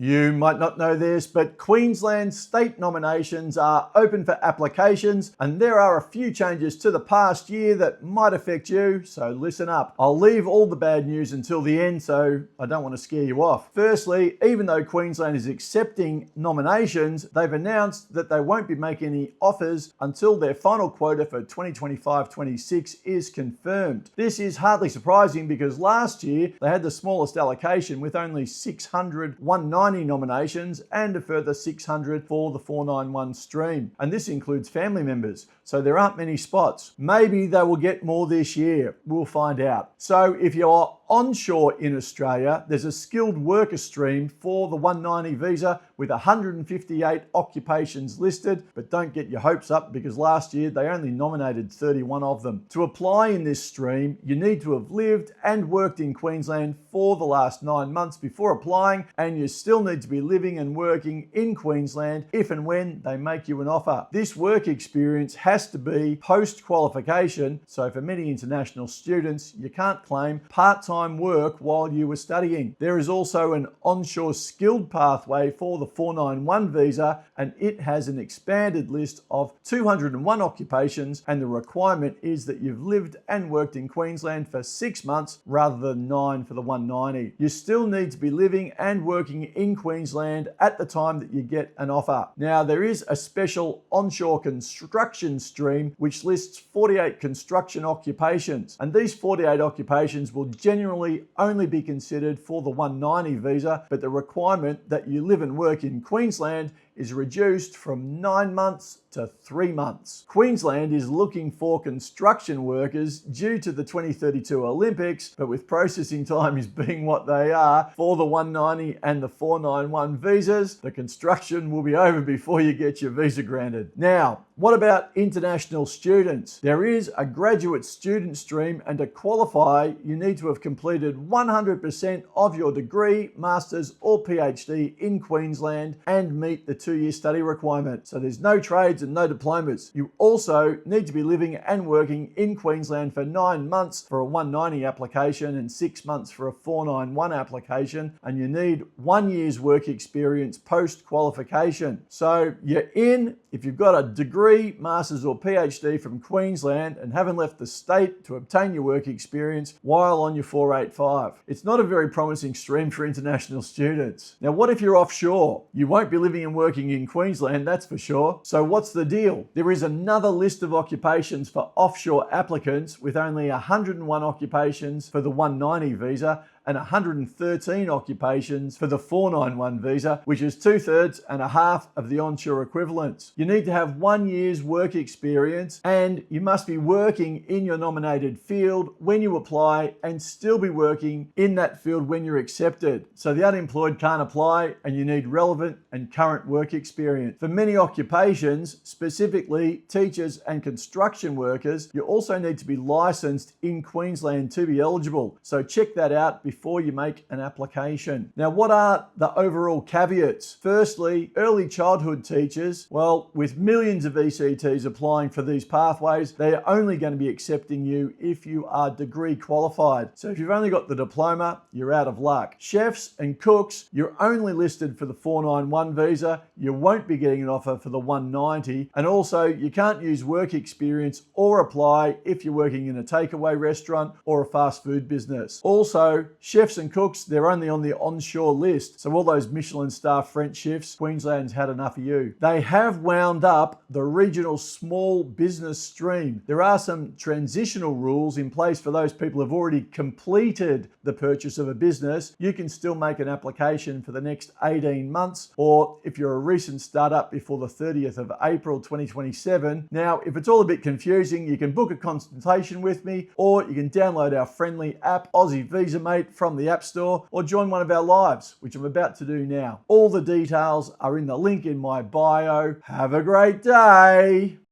You might not know this, but Queensland state nominations are open for applications, and there are a few changes to the past year that might affect you, so listen up. I'll leave all the bad news until the end, so I don't want to scare you off. Firstly, even though Queensland is accepting nominations, they've announced that they won't be making any offers until their final quota for 2025-26 is confirmed. This is hardly surprising because last year they had the smallest allocation with only 600 190 nominations and a further 600 for the 491 stream. And this includes family members, so there aren't many spots. Maybe they will get more this year. We'll find out. So if you're onshore in Australia, there's a skilled worker stream for the 190 visa with 158 occupations listed, but don't get your hopes up because last year they only nominated 31 of them. To apply in this stream, you need to have lived and worked in Queensland for the last 9 months before applying, and you still need to be living and working in Queensland if and when they make you an offer. This work experience has to be post-qualification, so for many international students, you can't claim part-time work while you were studying. There is also an onshore skilled pathway for the 491 visa, and it has an expanded list of 201 occupations, and the requirement is that you've lived and worked in Queensland for 6 months rather than 9 for the 190. You still need to be living and working in Queensland at the time that you get an offer. Now, there is a special onshore construction stream which lists 48 construction occupations, and these 48 occupations will generally only be considered for the 190 visa, but the requirement that you live and work in Queensland is reduced from 9 months to 3 months. Queensland is looking for construction workers due to the 2032 Olympics, but with processing times being what they are for the 190 and the 491 visas, the construction will be over before you get your visa granted. Now, what about international students? There is a graduate student stream, and to qualify, you need to have completed 100% of your degree, master's or PhD in Queensland and meet the 2-year study requirement. So there's no trades and no diplomas. You also need to be living and working in Queensland for 9 months for a 190 application and 6 months for a 491 application, and you need 1 year's work experience post-qualification. So you're in if you've got a degree, master's or PhD from Queensland and haven't left the state to obtain your work experience while on your 485. It's not a very promising stream for international students. Now, what if you're offshore? You won't be living and working in Queensland, that's for sure. So what's the deal? There is another list of occupations for offshore applicants with only 101 occupations for the 190 visa and 113 occupations for the 491 visa, which is 2/3 and a half of the onshore equivalents. You need to have 1 year's work experience, and you must be working in your nominated field when you apply and still be working in that field when you're accepted. So the unemployed can't apply, and you need relevant and current work experience. For many occupations, specifically teachers and construction workers, you also need to be licensed in Queensland to be eligible. So check that out before you make an application. Now, what are the overall caveats? Firstly, early childhood teachers, well, with millions of ECTs applying for these pathways, they're only going to be accepting you if you are degree qualified. So if you've only got the diploma, you're out of luck. Chefs and cooks, you're only listed for the 491 visa. You won't be getting an offer for the 190. And also, you can't use work experience or apply if you're working in a takeaway restaurant or a fast food business. Also, chefs and cooks, they're only on the onshore list. So all those Michelin star French chefs, Queensland's had enough of you. They have wound up the regional small business stream. There are some transitional rules in place for those people who've already completed the purchase of a business. You can still make an application for the next 18 months, or if you're a recent startup before the 30th of April 2027. Now, if it's all a bit confusing, you can book a consultation with me, or you can download our friendly app, Aussie Visa Mate, from the App Store, or join one of our lives, which I'm about to do now. All the details are in the link in my bio. Have a great day.